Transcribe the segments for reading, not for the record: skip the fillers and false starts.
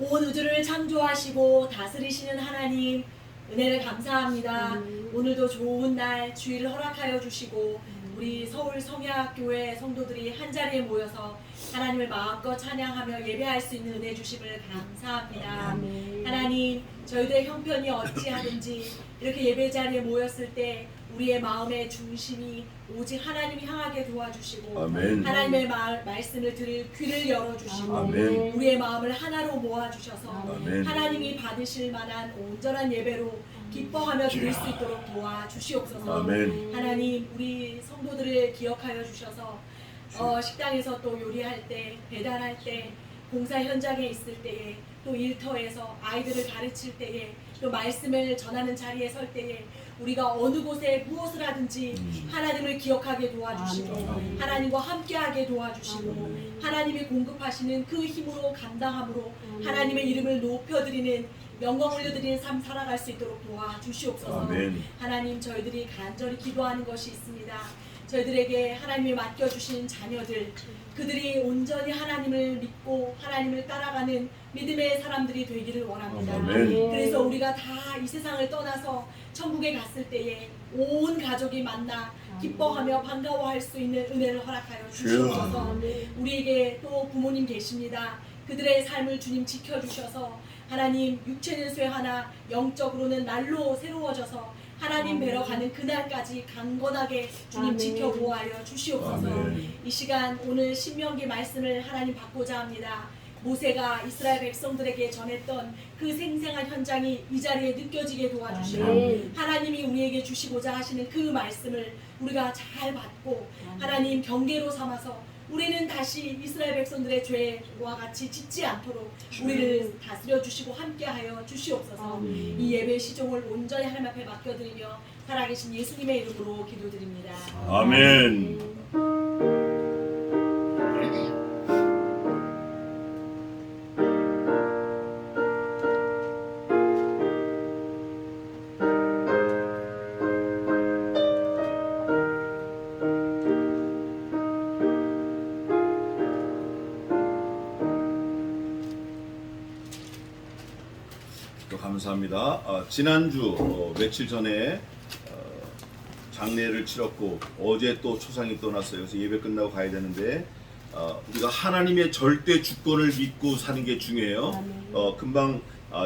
온 우주를 창조하시고 다스리시는 하나님, 은혜를 감사합니다. 오늘도 좋은 날 주일을 허락하여 주시고 우리 서울 성야교회 성도들이 한자리에 모여서 하나님을 마음껏 찬양하며 예배할 수 있는 은혜 주심을 감사합니다. 하나님, 저희들의 형편이 어찌하든지 이렇게 예배 자리에 모였을 때 우리의 마음의 중심이 오직 하나님 향하게 도와주시고 아멘. 하나님의 말씀을 들을 귀를 열어주시고 아멘. 우리의 마음을 하나로 모아주셔서 아멘. 하나님이 받으실 만한 온전한 예배로 기뻐하며 드릴 수 있도록 도와주시옵소서. 아멘. 하나님, 우리 성도들을 기억하여 주셔서 식당에서 또 요리할 때, 배달할 때, 공사 현장에 있을 때에, 또 일터에서 아이들을 가르칠 때에, 또 말씀을 전하는 자리에 설 때에 우리가 어느 곳에 무엇을 하든지 하나님을 기억하게 도와주시고 하나님과 함께하게 도와주시고 하나님이 공급하시는 그 힘으로 감당함으로 하나님의 이름을 높여드리는 영광 올려드리는 삶 살아갈 수 있도록 도와주시옵소서. 아멘. 하나님, 저희들이 간절히 기도하는 것이 있습니다. 저희들에게 하나님이 맡겨주신 자녀들, 그들이 온전히 하나님을 믿고 하나님을 따라가는 믿음의 사람들이 되기를 원합니다. 아멘. 그래서 우리가 다 이 세상을 떠나서 천국에 갔을 때에 온 가족이 만나 기뻐하며 반가워할 수 있는 은혜를 허락하여 주시옵소서. 우리에게 또 부모님 계십니다. 그들의 삶을 주님 지켜주셔서 하나님, 육체는 쇠하나 영적으로는 날로 새로워져서 하나님 뵈러 가는 그날까지 강건하게 주님 지켜보아여 주시옵소서. 이 시간 오늘 신명기 말씀을 하나님 받고자 합니다. 모세가 이스라엘 백성들에게 전했던 그 생생한 현장이 이 자리에 느껴지게 도와주시고 하나님이 우리에게 주시고자 하시는 그 말씀을 우리가 잘 받고 하나님 경계로 삼아서 우리는 다시 이스라엘 백성들의 죄와 같이 짓지 않도록 우리를 다스려 주시고 함께하여 주시옵소서. 이 예배 시종을 온전히 하나님 앞에 맡겨드리며 살아계신 예수님의 이름으로 기도드립니다. 아멘. 감사합니다. 지난주 며칠 전에 장례를 치렀고 어제 또 초상이 떠났어요. 그래서 예배 끝나고 가야 되는데 우리가 하나님의 절대 주권을 믿고 사는 게 중요해요. 금방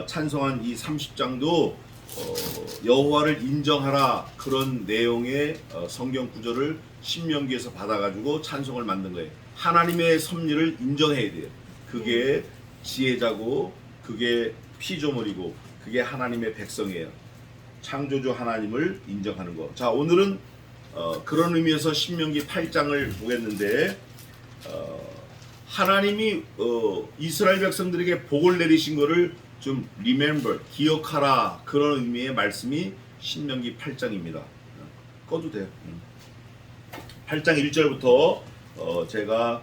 찬송한 이 30장도 여호와를 인정하라 그런 내용의 성경 구절을 신명기에서 받아가지고 찬송을 만든 거예요. 하나님의 섭리를 인정해야 돼요. 그게 지혜자고 그게 피조물이고 그게 하나님의 백성이에요. 창조주 하나님을 인정하는 거. 자, 오늘은 그런 의미에서 신명기 8장을 보겠는데 하나님이 이스라엘 백성들에게 복을 내리신 거를 좀 remember, 기억하라 그런 의미의 말씀이 신명기 8장입니다. 꺼도 돼요. 8장 1절부터 제가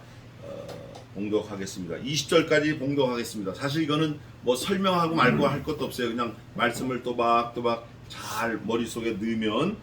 봉독하겠습니다. 20절까지 봉독하겠습니다. 사실 이거는 뭐 설명하고 말고 할 것도 없어요. 그냥 말씀을 또박또박 잘 머릿속에 넣으면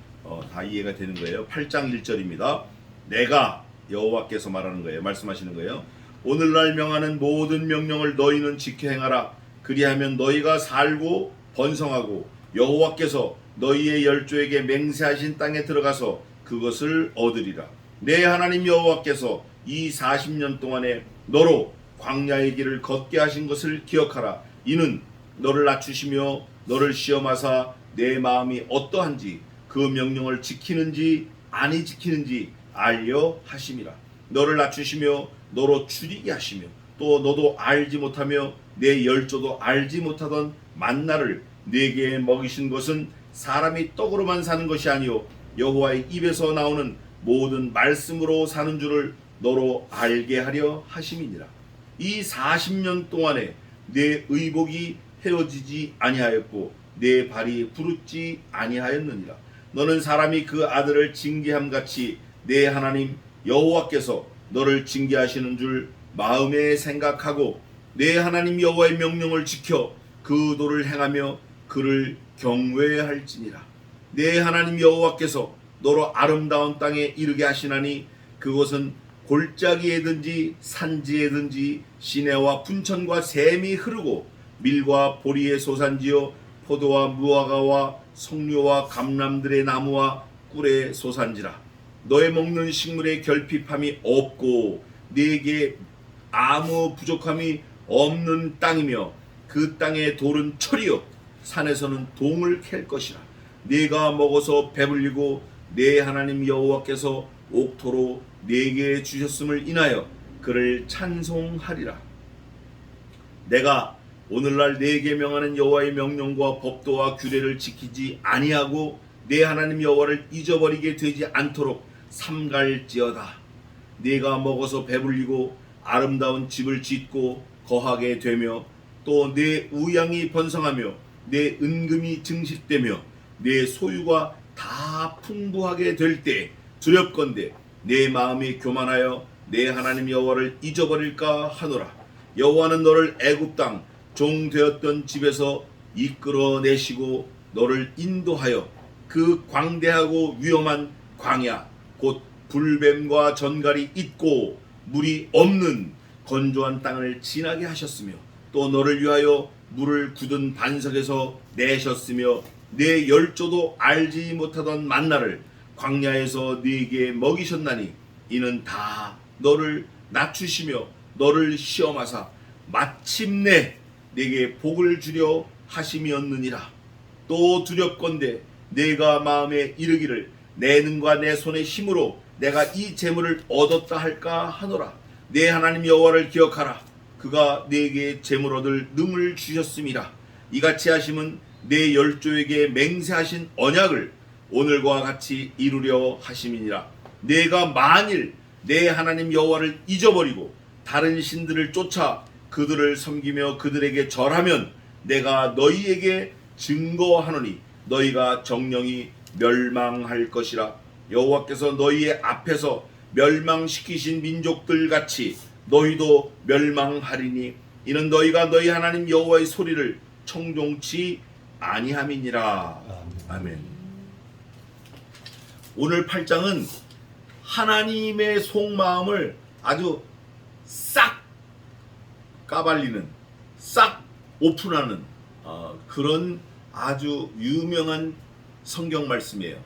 다 이해가 되는 거예요. 8장 1절입니다. 내가 여호와께서 말하는 거예요. 말씀하시는 거예요. 오늘날 명하는 모든 명령을 너희는 지켜 행하라. 그리하면 너희가 살고 번성하고 여호와께서 너희의 열조에게 맹세하신 땅에 들어가서 그것을 얻으리라. 내 하나님 여호와께서 이 40년 동안에 너로 광야의 길을 걷게 하신 것을 기억하라. 이는 너를 낮추시며 너를 시험하사 내 마음이 어떠한지 그 명령을 지키는지 아니 지키는지 알려 하심이라. 너를 낮추시며 너로 줄이게 하시며 또 너도 알지 못하며 내 열조도 알지 못하던 만나를 네게 먹이신 것은 사람이 떡으로만 사는 것이 아니요 여호와의 입에서 나오는 모든 말씀으로 사는 줄을 너로 알게 하려 하심이니라. 이 40년 동안에 내 의복이 헤어지지 아니하였고 내 발이 부르지 아니하였느니라. 너는 사람이 그 아들을 징계함 같이 내 하나님 여호와께서 너를 징계하시는 줄 마음에 생각하고 내 하나님 여호와의 명령을 지켜 그 도를 행하며 그를 경외할지니라. 내 하나님 여호와께서 너로 아름다운 땅에 이르게 하시나니 그것은 골짜기에든지 산지에든지 시내와 분천과 샘이 흐르고 밀과 보리의 소산지요 포도와 무화과와 석류와 감람들의 나무와 꿀의 소산지라. 너의 먹는 식물의 결핍함이 없고 네게 아무 부족함이 없는 땅이며 그 땅의 돌은 철이요 산에서는 동을 캘 것이라. 네가 먹어서 배불리고 네 하나님 여호와께서 옥토로 네게 주셨음을 인하여 그를 찬송하리라. 내가 오늘날 네게 명하는 여호와의 명령과 법도와 규례를 지키지 아니하고 네 하나님 여호와를 잊어버리게 되지 않도록 삼갈지어다. 네가 먹어서 배불리고 아름다운 집을 짓고 거하게 되며 또 내 우양이 번성하며 내 은금이 증식되며 내 소유가 다 풍부하게 될 때 두렵건대 내 마음이 교만하여 내 하나님 여호와를 잊어버릴까 하노라. 여호와는 너를 애굽 땅 종 되었던 집에서 이끌어내시고 너를 인도하여 그 광대하고 위험한 광야 곧 불뱀과 전갈이 있고 물이 없는 건조한 땅을 지나게 하셨으며 또 너를 위하여 물을 굳은 반석에서 내셨으며 내 열조도 알지 못하던 만나를 광야에서 네게 먹이셨나니 이는 다 너를 낮추시며 너를 시험하사 마침내 네게 복을 주려 하심이었느니라. 또 두렵건대 내가 마음에 이르기를 내 능과 내 손의 힘으로 내가 이 재물을 얻었다 할까 하노라. 내 하나님 여호와를 기억하라. 그가 네게 재물 얻을 능을 주셨음이라. 이같이 하심은 내 열조에게 맹세하신 언약을 오늘과 같이 이루려 하심이니라. 내가 만일 내 하나님 여호와를 잊어버리고 다른 신들을 쫓아 그들을 섬기며 그들에게 절하면 내가 너희에게 증거하노니 너희가 정령이 멸망할 것이라. 여호와께서 너희의 앞에서 멸망시키신 민족들 같이 너희도 멸망하리니 이는 너희가 너희 하나님 여호와의 소리를 청종치 아니함이니라. 아멘. 오늘 8장은 하나님의 속마음을 아주 싹 까발리는, 싹 오픈하는 그런 아주 유명한 성경 말씀이에요.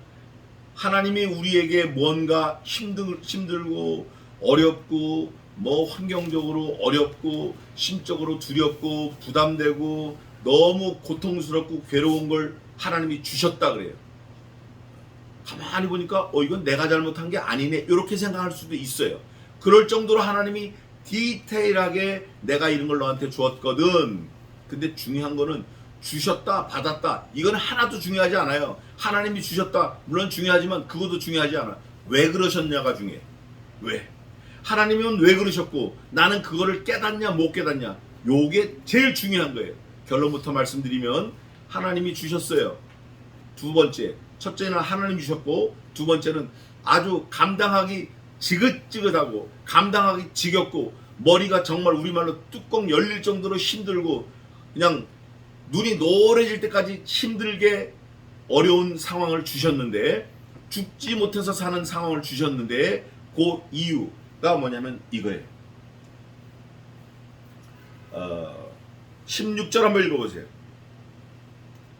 하나님이 우리에게 뭔가 힘들고 어렵고 뭐 환경적으로 어렵고 심적으로 두렵고 부담되고 너무 고통스럽고 괴로운 걸 하나님이 주셨다 그래요. 가만히 보니까 이건 내가 잘못한 게 아니네 이렇게 생각할 수도 있어요. 그럴 정도로 하나님이 디테일하게 내가 이런 걸 너한테 주었거든. 근데 중요한 거는 주셨다 받았다 이건 하나도 중요하지 않아요. 하나님이 주셨다 물론 중요하지만 그것도 중요하지 않아. 왜 그러셨냐가 중요해. 왜? 하나님은 왜 그러셨고 나는 그거를 깨닫냐 못 깨닫냐 요게 제일 중요한 거예요. 결론부터 말씀드리면 하나님이 주셨어요. 두 번째, 첫째는 하나님이 주셨고 두 번째는 아주 감당하기 지긋지긋하고 감당하기 지겹고 머리가 정말 우리말로 뚜껑 열릴 정도로 힘들고 그냥 눈이 노래질 때까지 힘들게 어려운 상황을 주셨는데 죽지 못해서 사는 상황을 주셨는데 그 이유가 뭐냐면 이거예요. 16절 한번 읽어보세요.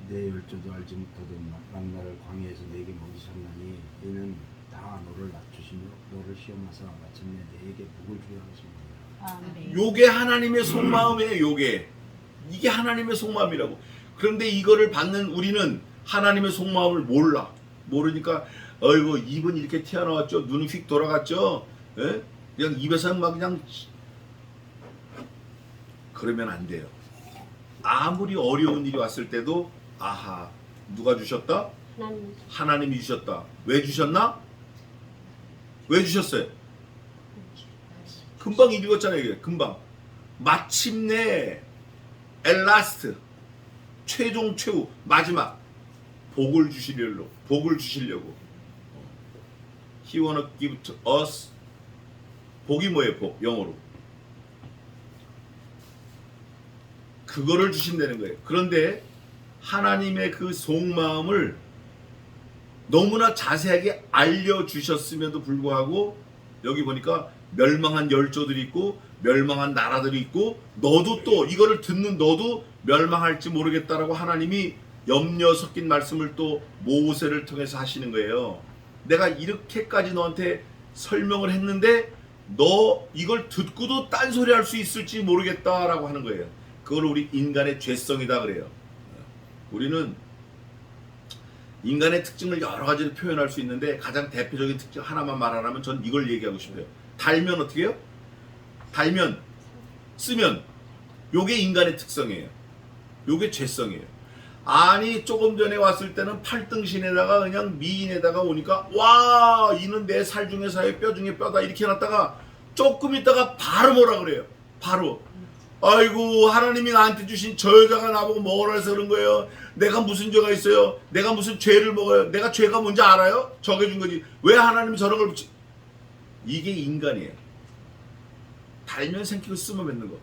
내 열조도 알지 못하던 만나를 광야에서 내게 먹이셨나니 이는 다 너를 낮추시며 너를 시험하사 마침내 내게 복을 주려 하십니다. 요게 하나님의 속마음이에요. 이게 하나님의 속마음이라고. 그런데 이거를 받는 우리는 하나님의 속마음을 몰라. 모르니까 어이구 입은 이렇게 튀어나왔죠. 눈은 휙 돌아갔죠. 예? 그냥 입에서 막 그냥 그러면 안 돼요. 아무리 어려운 일이 왔을 때도 아하 누가 주셨다? 하나님이 주셨다. 왜 주셨나? 왜 주셨어요? 금방 읽었잖아요. 이게 금방 마침내 엘라스트 최종 최후 마지막 복을 주시려고 He wanna give to us. 복이 뭐예요? 복 영어로 그거를 주신다는 거예요. 그런데 하나님의 그 속마음을 너무나 자세하게 알려주셨음에도 불구하고 여기 보니까 멸망한 열조들이 있고 멸망한 나라들이 있고 너도 또 이거를 듣는 너도 멸망할지 모르겠다라고 하나님이 염려 섞인 말씀을 또 모세를 통해서 하시는 거예요. 내가 이렇게까지 너한테 설명을 했는데 너 이걸 듣고도 딴소리 할 수 있을지 모르겠다라고 하는 거예요. 그걸 우리 인간의 죄성이다 그래요. 우리는 인간의 특징을 여러 가지로 표현할 수 있는데 가장 대표적인 특징 하나만 말하라면 전 이걸 얘기하고 싶어요. 달면 어떻게 해요? 달면 쓰면 요게 인간의 특성이에요. 요게 죄성이에요. 아니 조금 전에 왔을 때는 팔등신에다가 그냥 미인에다가 오니까 와 이는 내 살 중에 살의 뼈 중에 뼈다 이렇게 해놨다가 조금 있다가 바로 뭐라 그래요. 바로 아이고 하나님이 나한테 주신 저 여자가 나보고 뭐라 해서 그런 거예요. 내가 무슨 죄가 있어요. 내가 무슨 죄를 먹어요. 내가 죄가 뭔지 알아요. 적해준 거지. 왜 하나님이 저런 걸 붙이 이게 인간이에요. 달면 생기고 쓰면 맺는 거.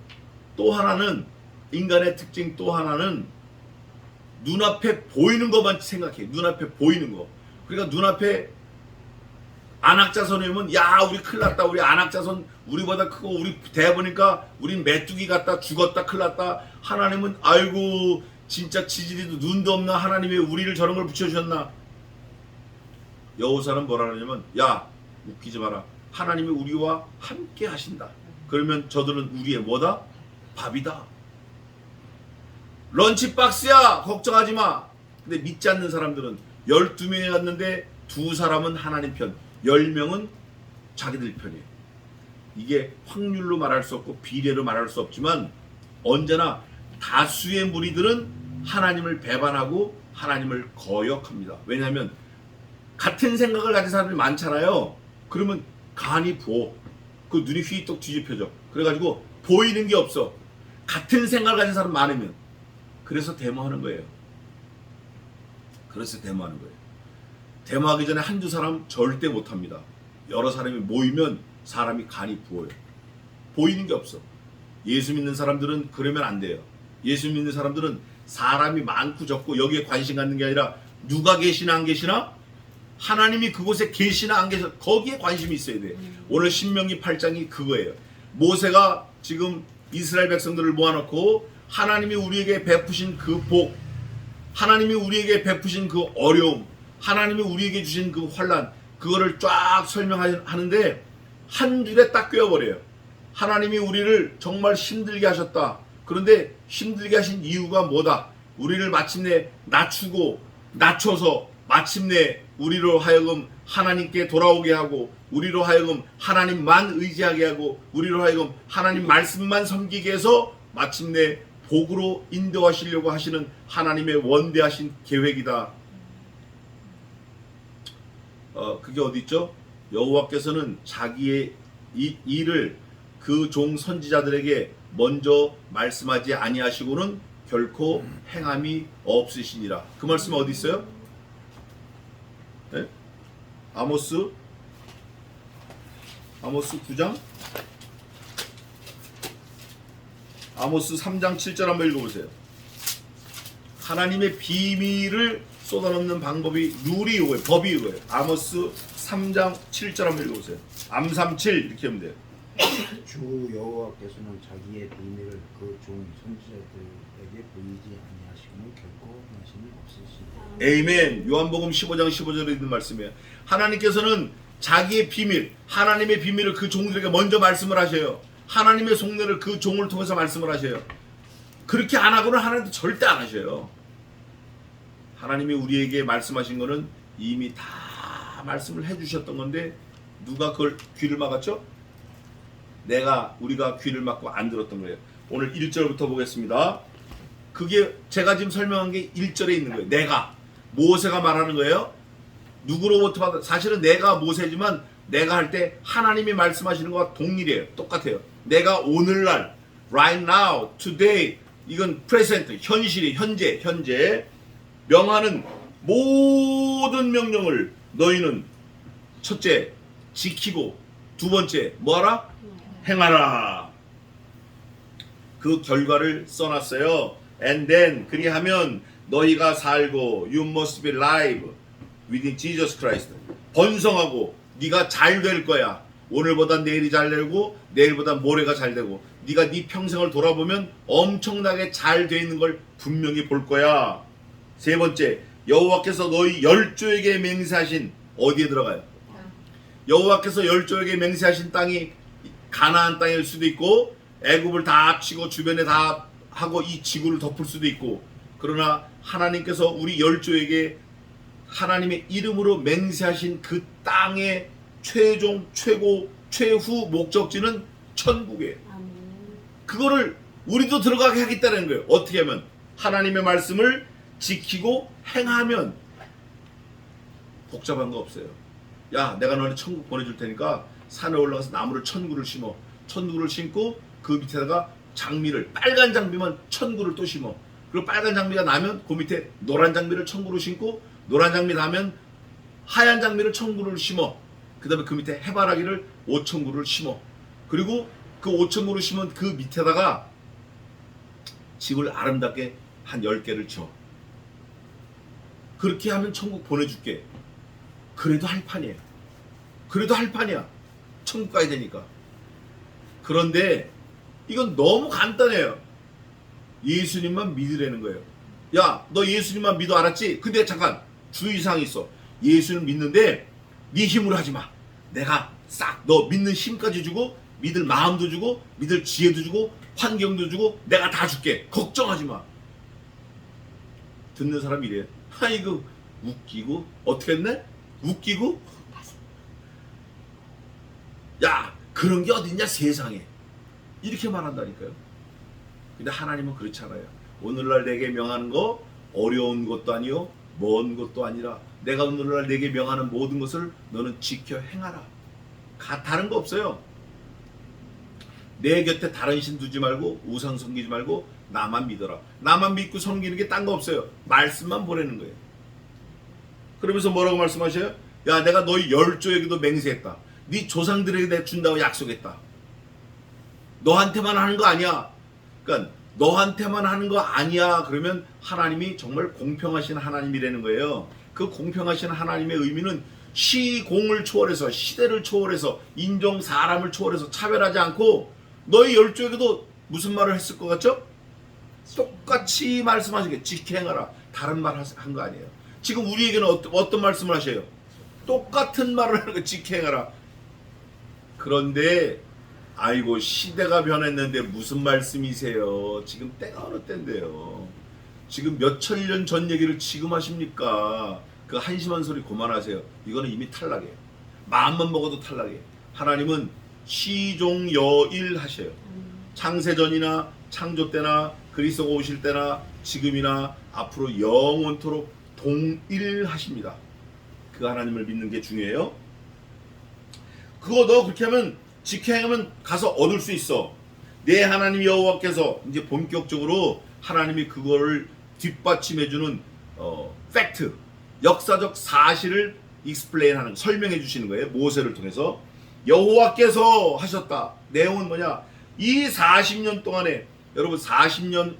또 하나는 인간의 특징 또 하나는 눈앞에 보이는 것만 생각해. 눈앞에 보이는 거. 그러니까 눈앞에 안악자손이 오면 야 우리 큰일 났다. 우리 안악자손 우리보다 크고 우리 대보니까 우린 메뚜기 같다. 죽었다. 큰일 났다. 하나님은 아이고 진짜 지지리도 눈도 없나. 하나님이 우리를 저런 걸 붙여주셨나. 여호사는 뭐라 그러냐면 야 웃기지 마라. 하나님이 우리와 함께 하신다. 그러면 저들은 우리의 뭐다? 밥이다. 런치박스야 걱정하지 마. 근데 믿지 않는 사람들은 12명이 갔는데 2사람은 하나님 편 10명은 자기들 편이에요. 이게 확률로 말할 수 없고 비례로 말할 수 없지만 언제나 다수의 무리들은 하나님을 배반하고 하나님을 거역합니다. 왜냐하면 같은 생각을 가진 사람들이 많잖아요. 그러면 간이 부어. 그 눈이 휘떡 뒤집혀져. 그래가지고 보이는 게 없어. 같은 생각을 가진 사람 많으면. 그래서 데모하는 거예요. 그래서 데모하는 거예요. 데모하기 전에 한두 사람 절대 못합니다. 여러 사람이 모이면 사람이 간이 부어요. 보이는 게 없어. 예수 믿는 사람들은 그러면 안 돼요. 예수 믿는 사람들은 사람이 많고 적고 여기에 관심 갖는 게 아니라 누가 계시나 안 계시나? 하나님이 그곳에 계시나 안 계시나 거기에 관심이 있어야 돼. 오늘 신명기 8장이 그거예요. 모세가 지금 이스라엘 백성들을 모아놓고 하나님이 우리에게 베푸신 그 복, 하나님이 우리에게 베푸신 그 어려움, 하나님이 우리에게 주신 그 환난, 그거를 쫙 설명하는데 한 줄에 딱 꿰어버려요. 하나님이 우리를 정말 힘들게 하셨다. 그런데 힘들게 하신 이유가 뭐다? 우리를 마침내 낮추고 낮춰서 마침내 우리로 하여금 하나님께 돌아오게 하고 우리로 하여금 하나님만 의지하게 하고 우리로 하여금 하나님 말씀만 섬기게 해서 마침내 복으로 인도하시려고 하시는 하나님의 원대하신 계획이다. 그게 어디 있죠? 여호와께서는 자기의 이 일을 그 종 선지자들에게 먼저 말씀하지 아니하시고는 결코 행함이 없으시니라. 그 말씀 어디 있어요? 네? 아모스 9장 아모스 3장 7절 한번 읽어보세요. 하나님의 비밀을 쏟아놓는 방법이 룰이 이거예요. 법이 이거예요. 아모스 3장 7절 한번 읽어보세요. 암37 이렇게 하면 돼요. 주 여호와께서는 자기의 비밀을 그 종 선지자들에게 보이지 아니하시고는 결코 하심이 없으시니라. 에이멘. 요한복음 15장 15절에 있는 말씀이에요. 하나님께서는 자기의 비밀, 하나님의 비밀을 그 종들에게 먼저 말씀을 하셔요. 하나님의 속내를 그 종을 통해서 말씀을 하셔요. 그렇게 안 하고는 하나님도 절대 안 하셔요. 하나님이 우리에게 말씀하신 거는 이미 다 말씀을 해주셨던 건데 누가 그걸 귀를 막았죠? 우리가 귀를 막고 안 들었던 거예요. 오늘 1절부터 보겠습니다. 그게 제가 지금 설명한 게 1절에 있는 거예요. 내가 모세가 말하는 거예요. 누구로부터 받아? 사실은 내가 모세지만 내가 할 때 하나님이 말씀하시는 것과 동일해요. 똑같아요. 내가 오늘날 right now, today 이건 present, 현실이 현재 명하는 모든 명령을 너희는 첫째 지키고 두 번째 뭐하라? 행하라. 그 결과를 써놨어요. And then 그리하면 너희가 살고 you must be alive within Jesus Christ. 번성하고 네가 잘 될 거야. 오늘보다 내일이 잘 되고 내일보다 모레가 잘 되고 네가 네 평생을 돌아보면 엄청나게 잘 돼 있는 걸 분명히 볼 거야. 세 번째, 여호와께서 너희 열조에게 맹세하신 어디에 들어가요? 여호와께서 열조에게 맹세하신 땅이 가나안 땅일 수도 있고 애굽을 다 합치고 주변에 다 하고 이 지구를 덮을 수도 있고, 그러나 하나님께서 우리 열조에게 하나님의 이름으로 맹세하신 그 땅의 최종 최고 최후 목적지는 천국이에요. 그거를 우리도 들어가게 하겠다는 거예요. 어떻게 하면? 하나님의 말씀을 지키고 행하면. 복잡한 거 없어요. 야, 내가 너네 천국 보내줄 테니까 산에 올라가서 나무를 천구를 심어. 천구를 심고 그 밑에다가 장미를, 빨간 장미만 천구를 또 심어. 그리고 빨간 장미가 나면 그 밑에 노란 장미를 천구를 심고, 노란 장미 나면 하얀 장미를 천구를 심어. 그 다음에 그 밑에 해바라기를 5,000그루를 심어. 그리고 그 5,000그루 심은 그 밑에다가 집을 아름답게 한 10개를 쳐. 그렇게 하면 천국 보내줄게. 그래도 할 판이에요. 그래도 할 판이야. 천국 가야 되니까. 그런데 이건 너무 간단해요. 예수님만 믿으라는 거예요. 야, 너 예수님만 믿어, 알았지? 근데 잠깐 주의사항이 있어. 예수님 믿는데 네 힘으로 하지 마. 내가 싹 너 믿는 힘까지 주고, 믿을 마음도 주고, 믿을 지혜도 주고, 환경도 주고, 내가 다 줄게. 걱정하지 마. 듣는 사람이 이래. 아이고, 웃기고. 어떻게 했네? 웃기고? 야, 그런 게 어딨냐 세상에. 이렇게 말한다니까요. 근데 하나님은 그렇지 않아요. 오늘날 내게 명하는 거 어려운 것도 아니요 먼 것도 아니라 내가 오늘날 내게 명하는 모든 것을 너는 지켜 행하라. 다른 거 없어요. 내 곁에 다른 신 두지 말고 우상 섬기지 말고 나만 믿어라. 나만 믿고 섬기는 게 딴 거 없어요. 말씀만 보내는 거예요. 그러면서 뭐라고 말씀하셔요? 야, 내가 너희 열조에게도 맹세했다. 네 조상들에게 내가 준다고 약속했다. 너한테만 하는 거 아니야. 그러니까 너한테만 하는 거 아니야. 그러면 하나님이 정말 공평하신 하나님이라는 거예요. 그 공평하신 하나님의 의미는 시공을 초월해서, 시대를 초월해서, 인종 사람을 초월해서 차별하지 않고 너희 열조에게도 무슨 말을 했을 것 같죠? 똑같이 말씀하시게 지켜 행하라. 다른 말 한 거 아니에요. 지금 우리에게는 어떤 말씀을 하셔요? 똑같은 말을 하는 거 지켜 행하라. 그런데 아이고, 시대가 변했는데 무슨 말씀이세요? 지금 때가 어느 때인데요. 지금 몇천 년 전 얘기를 지금 하십니까? 그 한심한 소리 그만하세요. 이거는 이미 탈락이에요. 마음만 먹어도 탈락이에요. 하나님은 시종여일 하셔요. 창세전이나 창조 때나 그리스도가 오실 때나 지금이나 앞으로 영원토록 동일하십니다. 그 하나님을 믿는 게 중요해요. 그거 너 그렇게 하면 지켜 행하면 가서 얻을 수 있어. 내 하나님 여호와께서 이제 본격적으로 하나님이 그거를 뒷받침해주는 팩트, 역사적 사실을 익스플레인하는, 설명해 주시는 거예요. 모세를 통해서. 여호와께서 하셨다. 내용은 뭐냐? 이 40년 동안에 여러분 40년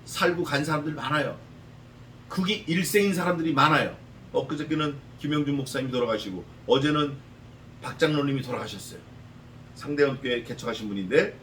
살고 간 사람들 많아요. 그게 일생인 사람들이 많아요. 엊그저께는 김영준 목사님이 돌아가시고 어제는 박장로님이 돌아가셨어요. 상대원교회 개척하신 분인데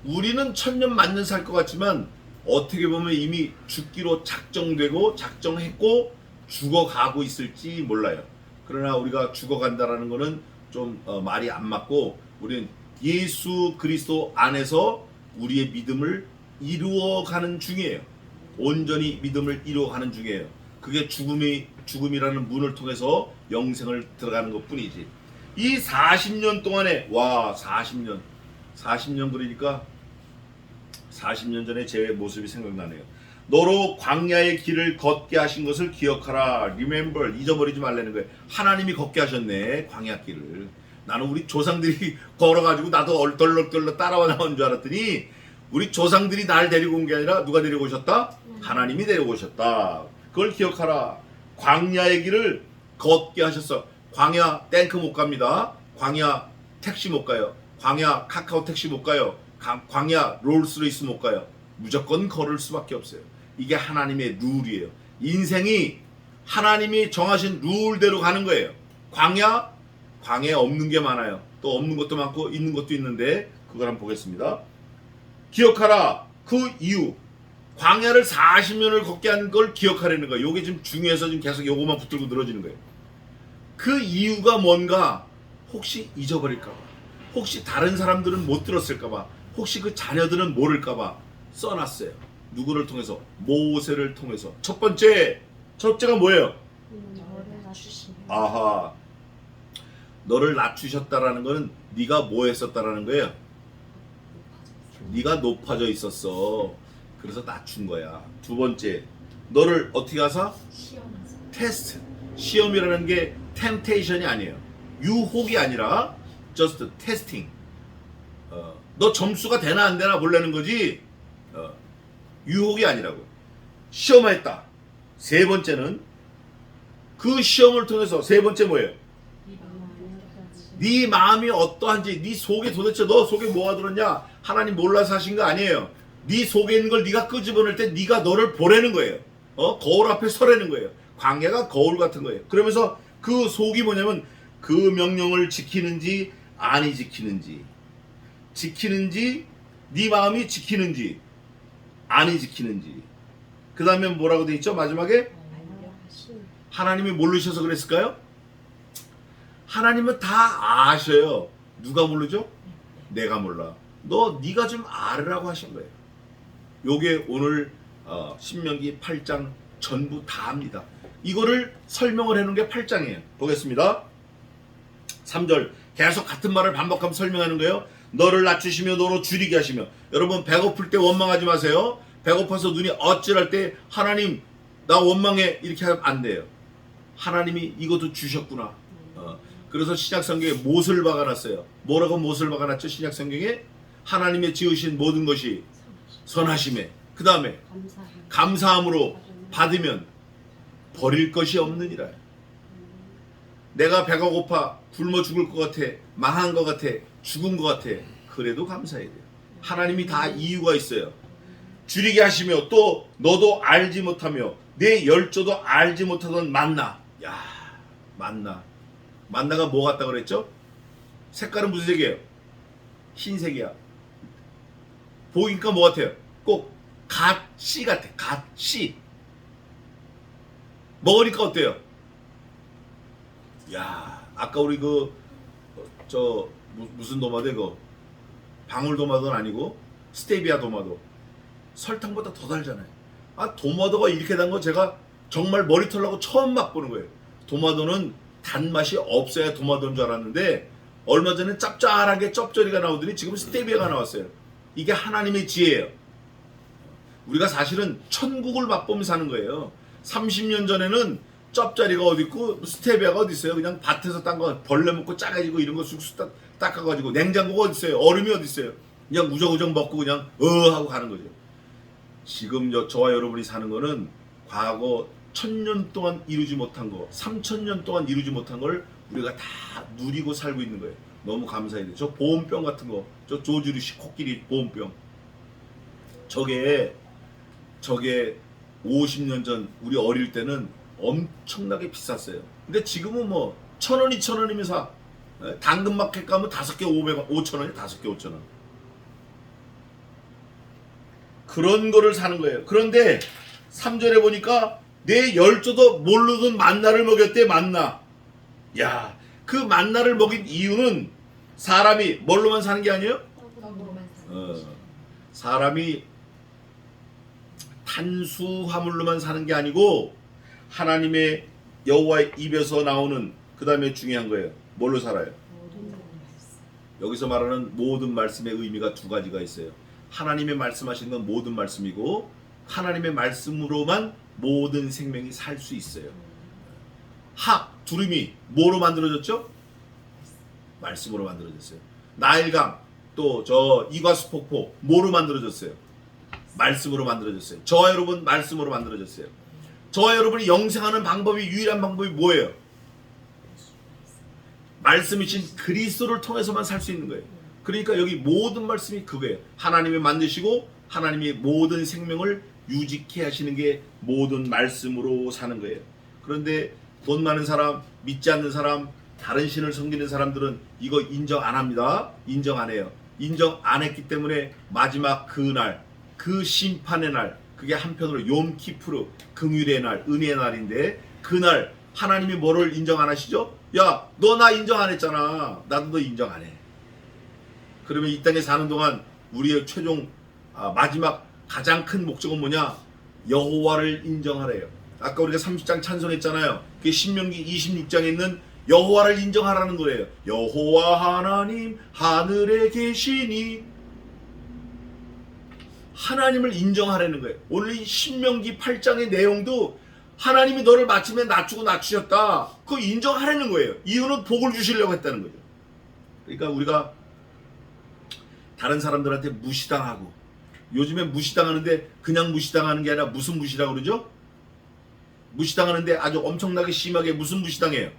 우리는 1000년 만년 살 것 같지만 어떻게 보면 이미 죽기로 작정되고 작정했고 죽어가고 있을지 몰라요. 그러나 우리가 죽어간다라는 거는 좀 말이 안 맞고, 우리는 예수 그리스도 안에서 우리의 믿음을 이루어가는 중이에요. 온전히 믿음을 이루어가는 중이에요. 그게 죽음이라는 문을 통해서 영생을 들어가는 것 뿐이지. 이 40년 동안에, 와, 40년 그러니까 40년 전에 제 모습이 생각나네요. 너로 광야의 길을 걷게 하신 것을 기억하라. Remember, 잊어버리지 말라는 거예요. 하나님이 걷게 하셨네, 광야 길을. 나는 우리 조상들이 걸어가지고 나도 얼떨떨 따라와 나온 줄 알았더니 우리 조상들이 날 데리고 온 게 아니라 누가 데리고 오셨다? 하나님이 데리고 오셨다. 그걸 기억하라. 광야의 길을 걷게 하셨어. 광야 탱크 못 갑니다. 광야 택시 못 가요. 광야 카카오 택시 못 가요. 광야 롤스로이스 못 가요. 무조건 걸을 수밖에 없어요. 이게 하나님의 룰이에요. 인생이 하나님이 정하신 룰대로 가는 거예요. 광야에 없는 게 많아요. 또 없는 것도 많고 있는 것도 있는데 그걸 한번 보겠습니다. 기억하라. 그 이유. 광야를 40년을 걷게 한 걸 기억하라는 거예요. 요게 지금 중요해서 지금 계속 요거만 붙들고 늘어지는 거예요. 그 이유가 뭔가 혹시 잊어버릴까봐, 혹시 다른 사람들은 못 들었을까봐, 혹시 그 자녀들은 모를까봐 써놨어요. 누구를 통해서? 모세를 통해서. 첫째가 뭐예요? 아하, 너를 낮추셨다라는 거는 네가 뭐 했었다라는 거예요? 네가 높아져 있었어. 그래서 낮춘 거야. 두 번째, 너를 어떻게 하사? 테스트. 시험이라는 게 템테이션이 아니에요. 유혹이 아니라 just testing. 너 점수가 되나 안 되나 보려는 거지. 유혹이 아니라고. 시험했다. 세 번째는 그 시험을 통해서 세 번째 뭐예요? 네 마음이 어떠한지, 네 속에 도대체 너 속에 뭐가 들었냐? 하나님 몰라서 하신 거 아니에요. 네 속에 있는 걸 네가 끄집어낼 때 네가 너를 보라는 거예요. 거울 앞에 서라는 거예요. 광야가 거울 같은 거예요. 그러면서 그 속이 뭐냐면 그 명령을 지키는지 아니 지키는지, 네 마음이 지키는지 아니 지키는지. 그 다음에 뭐라고 돼 있죠? 마지막에 하나님이 모르셔서 그랬을까요? 하나님은 다 아셔요. 누가 모르죠? 내가 몰라. 네가 좀 알으라고 하신 거예요. 요게 오늘 신명기 8장 전부 다 합니다. 이거를 설명을 해놓은 게 8장이에요. 보겠습니다. 3절 계속 같은 말을 반복하면 설명하는 거예요. 너를 낮추시며 너로 줄이게 하시며. 여러분 배고플 때 원망하지 마세요. 배고파서 눈이 어찌할 때 하나님 나 원망해 이렇게 하면 안 돼요. 하나님이 이것도 주셨구나. 그래서 신약성경에 못을 박아놨어요. 뭐라고 못을 박아놨죠? 신약성경에 하나님의 지으신 모든 것이 선하심에, 그 다음에 감사함으로 받으면 버릴 것이 없느니라. 내가 배가 고파 굶어 죽을 것 같아, 망한 것 같아, 죽은 것 같아, 그래도 감사해야 돼요. 하나님이 다 이유가 있어요. 줄이게 하시며 또 너도 알지 못하며 내 열조도 알지 못하던 만나. 야, 만나가 뭐 같다 그랬죠? 색깔은 무슨 색이에요? 흰색이야. 보니까 뭐 같아요? 꼭 갓씨 같아. 갓씨. 먹으니까 어때요? 야, 아까 우리 무슨 도마도 이거 방울도마도는 아니고 스테비아 도마도 설탕보다 더 달잖아요. 도마도가 이렇게 단 거 제가 정말 머리 털라고 처음 맛보는 거예요. 도마도는 단맛이 없어야 도마도인 줄 알았는데 얼마 전에 짭짤하게 쩝저리가 나오더니 지금 스테비아가 나왔어요. 이게 하나님의 지혜예요. 우리가 사실은 천국을 맛보면서 사는 거예요. 30년 전에는 쩝자리가 어디 있고 스테비아가 어디 있어요. 그냥 밭에서 딴 거 벌레 먹고 짜가지고 이런 거 쑥쑥 닦아가지고 냉장고가 어디 있어요. 얼음이 어디 있어요. 그냥 우적우적 먹고 그냥 하고 가는 거죠. 지금 저와 여러분이 사는 거는 과거 1000년 동안 이루지 못한 거, 3000년 동안 이루지 못한 걸 우리가 다 누리고 살고 있는 거예요. 너무 감사해야 돼요. 저 보온병 같은 거, 저 조주리식 코끼리 보온병, 저게 50년 전 우리 어릴 때는 엄청나게 비쌌어요. 근데 지금은 뭐 1000원, 2000원이면 사. 당근마켓 가면 5개 500원, 5000원이 5개 5000원. 그런 거를 사는 거예요. 그런데 3절에 보니까 내 열조도 모르던 만나를 먹였대. 만나. 야, 그 만나를 먹인 이유는 사람이 뭘로만 사는 게 아니에요? 사람이 탄수화물로만 사는 게 아니고 하나님의 여호와의 입에서 나오는, 그 다음에 중요한 거예요. 뭘로 살아요? 여기서 말하는 모든 말씀의 의미가 두 가지가 있어요. 하나님의 말씀하시는 건 모든 말씀이고 하나님의 말씀으로만 모든 생명이 살 수 있어요. 두루미 뭐로 만들어졌죠? 말씀으로 만들어졌어요. 나일강 또 이과수 폭포 뭐로 만들어졌어요? 말씀으로 만들어졌어요. 저와 여러분 말씀으로 만들어졌어요. 저와 여러분이 영생하는 방법이, 유일한 방법이 뭐예요? 말씀이신 그리스도를 통해서만 살 수 있는 거예요. 그러니까 여기 모든 말씀이 그거예요. 하나님이 만드시고 하나님이 모든 생명을 유지케 하시는 게 모든 말씀으로 사는 거예요. 그런데 돈 많은 사람, 믿지 않는 사람, 다른 신을 섬기는 사람들은 이거 인정 안 합니다. 인정 안 해요. 인정 안 했기 때문에 마지막 그날, 그 심판의 날, 그게 한편으로 욤키푸르, 긍휼의 날, 은혜의 날인데 그날 하나님이 뭐를 인정 안 하시죠? 야, 너 나 인정 안 했잖아. 나도 너 인정 안 해. 그러면 이 땅에 사는 동안 우리의 최종 마지막 가장 큰 목적은 뭐냐? 여호와를 인정하래요. 아까 우리가 30장 찬송했잖아요. 그게 신명기 26장에 있는 여호와를 인정하라는 거예요. 여호와 하나님 하늘에 계시니, 하나님을 인정하라는 거예요. 오늘 이 신명기 8장의 내용도 하나님이 너를 마침내 낮추고 낮추셨다. 그거 인정하라는 거예요. 이유는 복을 주시려고 했다는 거죠. 그러니까 우리가 다른 사람들한테 무시당하고, 요즘에 무시당하는데 그냥 무시당하는 게 아니라 무슨 무시라고 그러죠? 무시당하는데 아주 엄청나게 심하게 무슨 무시당해요?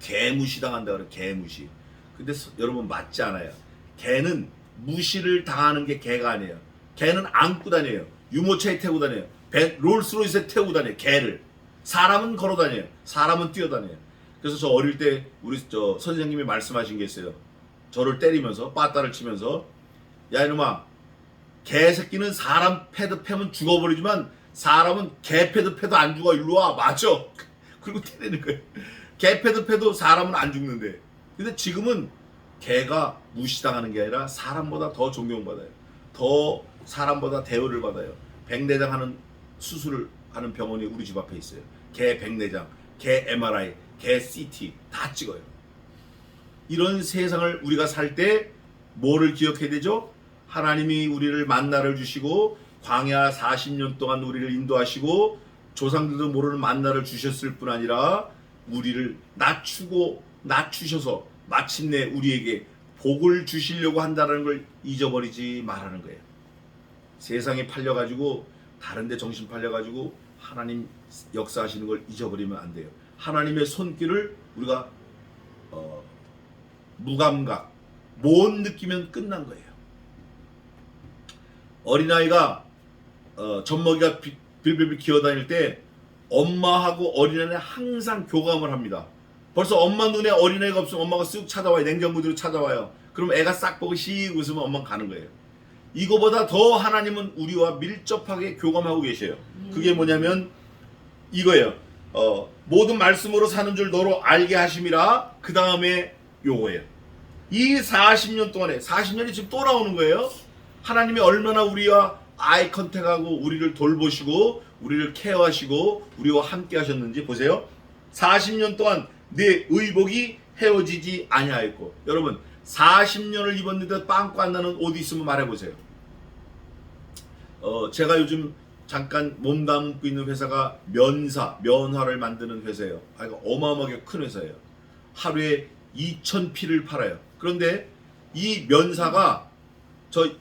개무시당한다 그래요. 개무시. 근데 여러분 맞지 않아요. 개는 무시를 당하는 게 개가 아니에요. 개는 안고 다녀요. 유모차에 태우고 다녀요. 롤스로이스에 태우고 다녀요. 개를. 사람은 걸어 다녀요. 사람은 뛰어 다녀요. 그래서 저 어릴 때 우리 선생님이 말씀하신 게 있어요. 저를 때리면서 빠따를 치면서, 야 이놈아, 개새끼는 사람 패드 패면 죽어버리지만 사람은 개 패드 패도 안 죽어. 일로 와. 맞아. 그리고 때리는 거예요. 개 패드 패도 사람은 안 죽는데. 근데 지금은 개가 무시당하는 게 아니라 사람보다 더 존경받아요. 더 사람보다 대우를 받아요. 백내장 하는 수술을 하는 병원이 우리 집 앞에 있어요. 개 백내장, 개 MRI, 개 CT 다 찍어요. 이런 세상을 우리가 살 때 뭐를 기억해야 되죠? 하나님이 우리를 만나를 주시고 광야 40년 동안 우리를 인도하시고 조상들도 모르는 만나를 주셨을 뿐 아니라 우리를 낮추고 낮추셔서 마침내 우리에게 복을 주시려고 한다는 걸 잊어버리지 말라는 거예요. 세상에 팔려가지고 다른 데 정신 팔려가지고 하나님 역사하시는 걸 잊어버리면 안 돼요. 하나님의 손길을 우리가 무감각, 못 느끼면 끝난 거예요. 어린아이가 젖먹이가 빌빌빌 기어다닐 때 엄마하고 어린아이는 항상 교감을 합니다. 벌써 엄마 눈에 어린아이가 없으면 엄마가 쓱 찾아와요. 냉장고 뒤로 찾아와요. 그럼 애가 싹 보고 씩 웃으면 엄마는 가는 거예요. 이거보다 더 하나님은 우리와 밀접하게 교감하고 계셔요. 그게 뭐냐면 이거예요. 모든 말씀으로 사는 줄 너로 알게 하심이라. 그 다음에 요거예요. 이 40년 동안에 40년이 지금 또 나오는 거예요. 하나님이 얼마나 우리와 아이 컨택하고 우리를 돌보시고 우리를 케어하시고 우리와 함께 하셨는지 보세요. 40년 동안 내 의복이 헤어지지 아니하였고. 여러분 40년을 입었는데 빵꾸 안 나는 옷 있으면 말해보세요. 제가 요즘 잠깐 몸담고 있는 회사가 면화를 만드는 회사예요. 어마어마하게 큰 회사예요. 하루에 2,000피를 팔아요. 그런데 이 면사가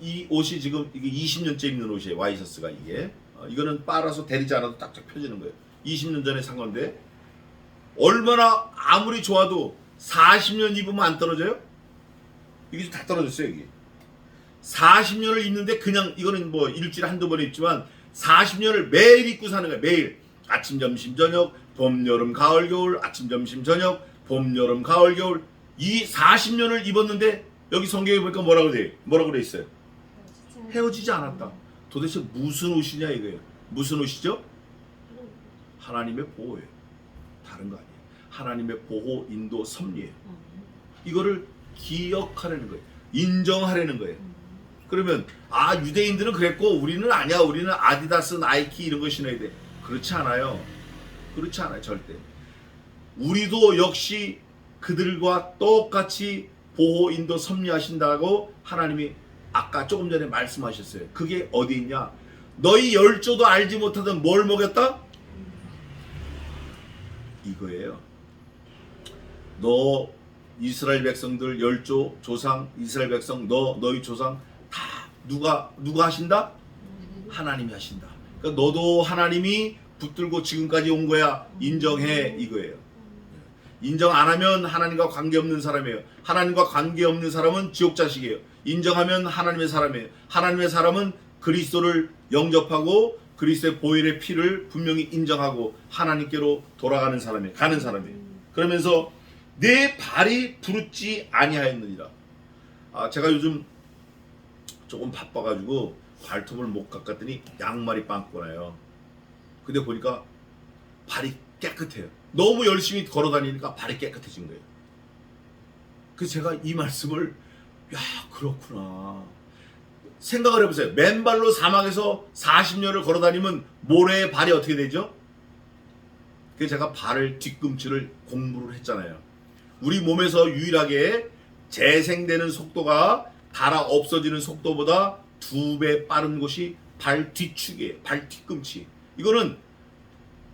이 옷이 지금 이게 20년째 입는 옷이에요. 와이셔츠가 이게. 이거는 빨아서 데리지 않아도 딱딱 펴지는 거예요. 20년 전에 산 건데 얼마나 아무리 좋아도 40년 입으면 안 떨어져요? 이게 다 떨어졌어요. 이게 40년을 입는데 그냥 이거는 뭐 일주일에 한두 번 입지만 40년을 매일 입고 사는 거예요. 매일 아침 점심 저녁 봄 여름 가을 겨울 아침 점심 저녁 봄 여름 가을 겨울 이 40년을 입었는데 여기 성경에 보니까 뭐라고 돼 있어요? 헤어지지 않았다. 도대체 무슨 옷이냐 이거예요. 무슨 옷이죠? 하나님의 보호예요. 다른 거 아니에요. 하나님의 보호, 인도, 섭리예요. 이거를 기억하라는 거예요. 인정하라는 거예요. 그러면 유대인들은 그랬고 우리는 아니야. 우리는 아디다스, 나이키 이런 거 신어야 돼. 그렇지 않아요. 그렇지 않아요. 절대. 우리도 역시 그들과 똑같이 보호, 인도, 섭리하신다고 하나님이 아까 조금 전에 말씀하셨어요. 그게 어디 있냐? 너희 열조도 알지 못하던 뭘 먹였다? 이거예요. 너 이스라엘 백성들 열조 조상 이스라엘 백성 너희 조상 다 누가 하신다? 하나님이 하신다. 그러니까 너도 하나님이 붙들고 지금까지 온 거야. 인정해 이거예요. 인정 안 하면 하나님과 관계없는 사람이에요. 하나님과 관계없는 사람은 지옥 자식이에요. 인정하면 하나님의 사람이에요. 하나님의 사람은 그리스도를 영접하고 그리스도의 보혈의 피를 분명히 인정하고 하나님께로 돌아가는 사람이에요. 가는 사람이에요. 그러면서 내 발이 부르지 아니하였느니라. 제가 요즘 조금 바빠가지고 발톱을 못 깎았더니 양말이 빵꾸나요. 근데 보니까 발이 깨끗해요. 너무 열심히 걸어 다니니까 발이 깨끗해진 거예요. 그래서 제가 이 말씀을 그렇구나 생각을 해보세요. 맨발로 사막에서 40년을 걸어 다니면 모래의 발이 어떻게 되죠? 그래서 제가 발을 뒤꿈치를 공부를 했잖아요. 우리 몸에서 유일하게 재생되는 속도가 닳아 없어지는 속도보다 2배 빠른 곳이 발 뒤축이에요. 발 뒤꿈치. 이거는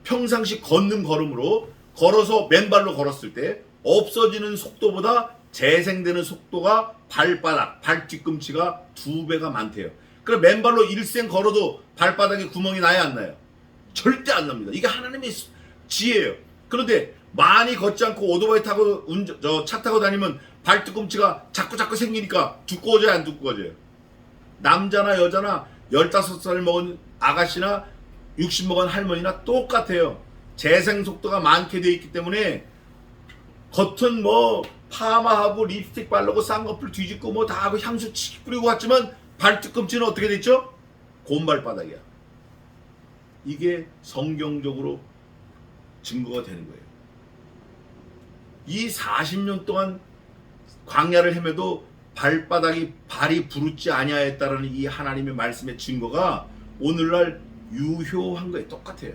평상시 걷는 걸음으로 걸어서 맨발로 걸었을 때 없어지는 속도보다 재생되는 속도가 발바닥, 발 뒤꿈치가 2배가 많대요. 그럼 맨발로 일생 걸어도 발바닥에 구멍이 나야 안 나요? 절대 안 납니다. 이게 하나님의 지혜예요. 그런데 많이 걷지 않고 오토바이 타고 차 타고 다니면 발 뒤꿈치가 자꾸 생기니까 두꺼워져요, 안 두꺼워져요? 남자나 여자나 15살 먹은 아가씨나 60 먹은 할머니나 똑같아요. 재생 속도가 많게 되어 있기 때문에 겉은 뭐 파마하고 립스틱 바르고 쌍꺼풀 뒤집고 뭐 다 하고 향수 치 뿌리고 왔지만 발 뒤꿈치는 어떻게 됐죠? 곰발바닥이야. 이게 성경적으로 증거가 되는 거예요. 이 40년 동안 광야를 헤매도 발이 부르지 아니하였다라는 이 하나님의 말씀의 증거가 오늘날 유효한 거예요. 똑같아요.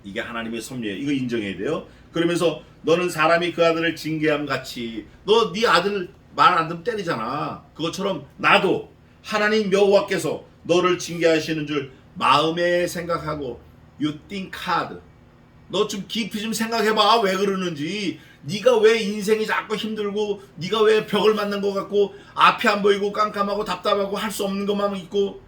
이게 하나님의 섭리예요. 이거 인정해야 돼요. 그러면서 너는 사람이 그 아들을 징계함 같이 너 네 아들 말 안 듣면 때리잖아. 그것처럼 나도 하나님 여호와께서 너를 징계하시는 줄 마음에 생각하고 you think hard. 너 좀 깊이 좀 생각해봐. 왜 그러는지. 네가 왜 인생이 자꾸 힘들고 네가 왜 벽을 만난 것 같고 앞이 안 보이고 깜깜하고 답답하고 할 수 없는 것만 있고.